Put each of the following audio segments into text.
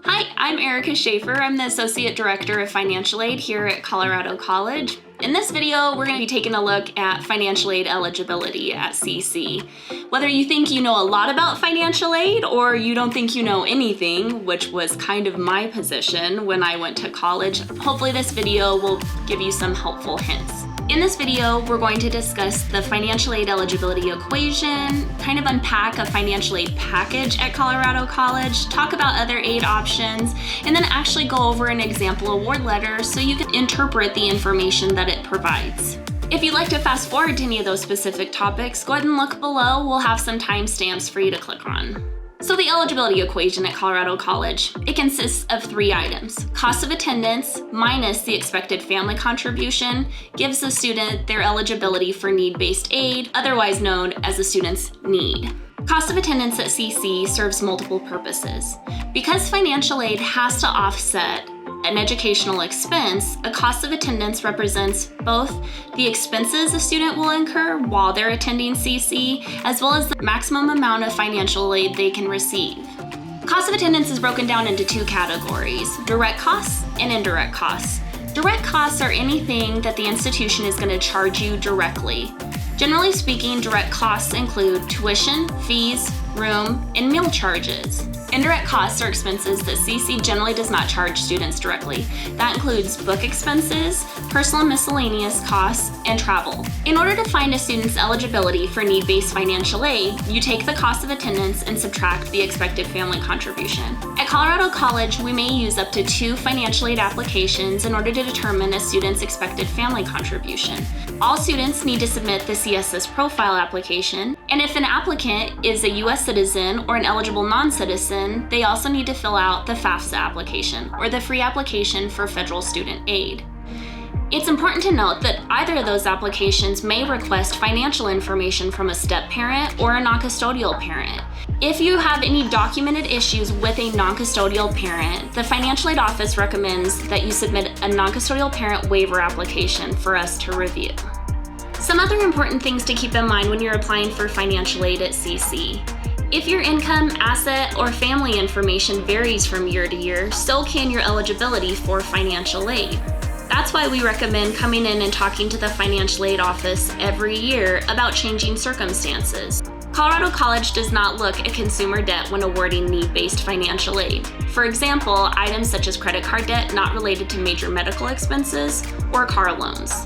Hi, I'm Erica Shafer. I'm the Associate Director of Financial Aid here at Colorado College. In this video, we're going to be taking a look at financial aid eligibility at CC. Whether you think you know a lot about financial aid or you don't think you know anything, which was kind of my position when I went to college, hopefully this video will give you some helpful hints. In this video, we're going to discuss the financial aid eligibility equation, kind of unpack a financial aid package at Colorado College, talk about other aid options, and then actually go over an example award letter so you can interpret the information that it provides. If you'd like to fast forward to any of those specific topics, go ahead and look below. We'll have some timestamps for you to click on. So the eligibility equation at Colorado College, it consists of 3 items. Cost of attendance minus the expected family contribution gives the student their eligibility for need-based aid, otherwise known as the student's need. Cost of attendance at CC serves multiple purposes. Because financial aid has to offset an educational expense, a cost of attendance represents both the expenses a student will incur while they're attending CC, as well as the maximum amount of financial aid they can receive. Cost of attendance is broken down into 2 categories: direct costs and indirect costs. Direct costs are anything that the institution is going to charge you directly. Generally speaking, direct costs include tuition, fees, room, and meal charges. Indirect costs are expenses that CC generally does not charge students directly. That includes book expenses, personal and miscellaneous costs, and travel. In order to find a student's eligibility for need-based financial aid, you take the cost of attendance and subtract the expected family contribution. At Colorado College, we may use up to 2 financial aid applications in order to determine a student's expected family contribution. All students need to submit the CSS profile application, and if an applicant is a U.S. citizen or an eligible non-citizen, they also need to fill out the FAFSA application, or the free application for federal student aid. It's important to note that either of those applications may request financial information from a step-parent or a non-custodial parent. If you have any documented issues with a non-custodial parent, the Financial Aid Office recommends that you submit a non-custodial parent waiver application for us to review. Some other important things to keep in mind when you're applying for financial aid at CC. If your income, asset, or family information varies from year to year, so can your eligibility for financial aid. That's why we recommend coming in and talking to the Financial Aid Office every year about changing circumstances. Colorado College does not look at consumer debt when awarding need-based financial aid. For example, items such as credit card debt not related to major medical expenses or car loans.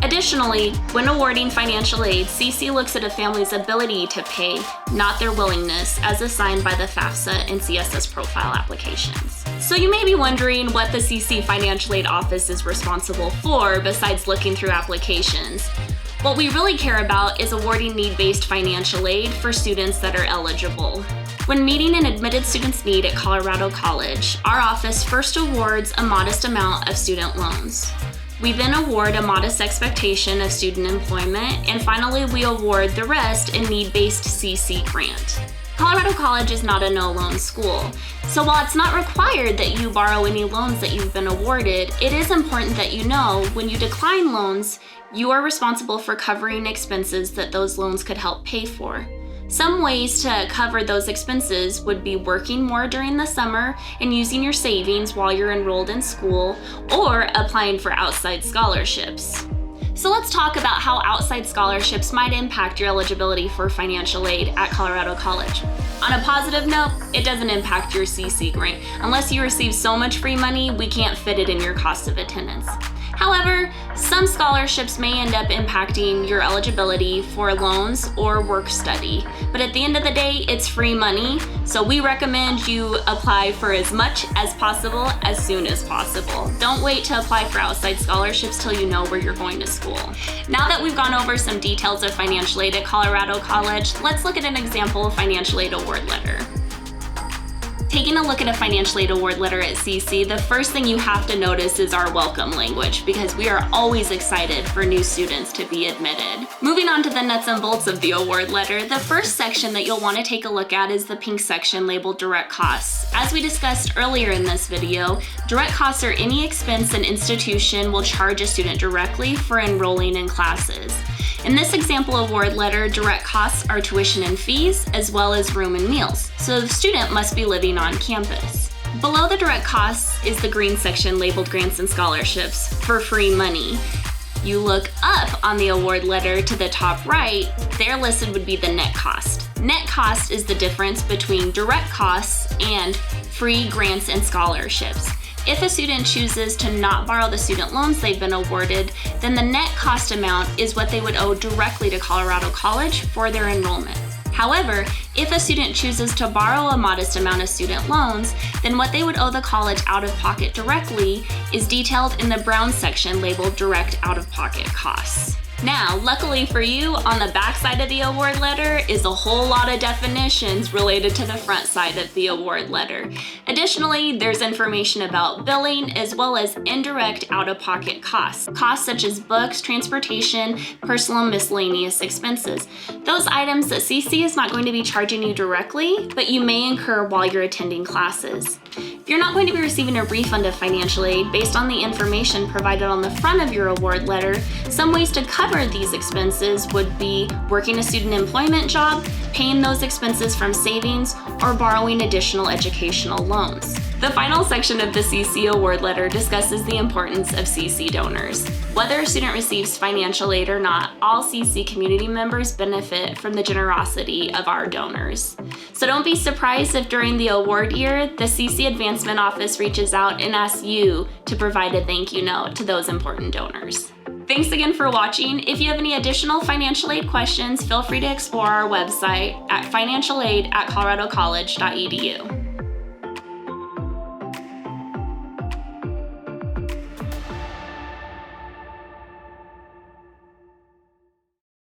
Additionally, when awarding financial aid, CC looks at a family's ability to pay, not their willingness, as assigned by the FAFSA and CSS profile applications. So you may be wondering what the CC Financial Aid Office is responsible for besides looking through applications. What we really care about is awarding need-based financial aid for students that are eligible. When meeting an admitted student's need at Colorado College, our office first awards a modest amount of student loans. We then award a modest expectation of student employment, and finally we award the rest in need-based CC grant. Colorado College is not a no-loan school, so while it's not required that you borrow any loans that you've been awarded, it is important that you know when you decline loans, you are responsible for covering expenses that those loans could help pay for. Some ways to cover those expenses would be working more during the summer and using your savings while you're enrolled in school, or applying for outside scholarships. So let's talk about how outside scholarships might impact your eligibility for financial aid at Colorado College. On a positive note, it doesn't impact your CC grant. Unless you receive so much free money, we can't fit it in your cost of attendance. However, some scholarships may end up impacting your eligibility for loans or work study. But at the end of the day, it's free money, so we recommend you apply for as much as possible as soon as possible. Don't wait to apply for outside scholarships till you know where you're going to school. Now that we've gone over some details of financial aid at Colorado College, let's look at an example of financial aid award letter. Taking a look at a financial aid award letter at CC, the first thing you have to notice is our welcome language, because we are always excited for new students to be admitted. Moving on to the nuts and bolts of the award letter, the first section that you'll want to take a look at is the pink section labeled direct costs. As we discussed earlier in this video, direct costs are any expense an institution will charge a student directly for enrolling in classes. In this example award letter, direct costs are tuition and fees, as well as room and meals, so the student must be living on campus. Below the direct costs is the green section labeled grants and scholarships for free money. You look up on the award letter to the top right, there listed would be the net cost. Net cost is the difference between direct costs and free grants and scholarships. If a student chooses to not borrow the student loans they've been awarded, then the net cost amount is what they would owe directly to Colorado College for their enrollment. However, if a student chooses to borrow a modest amount of student loans, then what they would owe the college out of pocket directly is detailed in the brown section labeled direct out of pocket costs. Now, luckily for you, on the back side of the award letter is a whole lot of definitions related to the front side of the award letter. Additionally, there's information about billing as well as indirect out-of-pocket costs. Costs such as books, transportation, personal and miscellaneous expenses. Those items that CC is not going to be charging you directly, but you may incur while you're attending classes. If you're not going to be receiving a refund of financial aid based on the information provided on the front of your award letter, some ways to cover these expenses would be working a student employment job, paying those expenses from savings, or borrowing additional educational loans. The final section of the CC award letter discusses the importance of CC donors. Whether a student receives financial aid or not, all CC community members benefit from the generosity of our donors. So don't be surprised if during the award year, the CC Advancement Office reaches out and asks you to provide a thank you note to those important donors. Thanks again for watching. If you have any additional financial aid questions, feel free to explore our website at financialaid@coloradocollege.edu.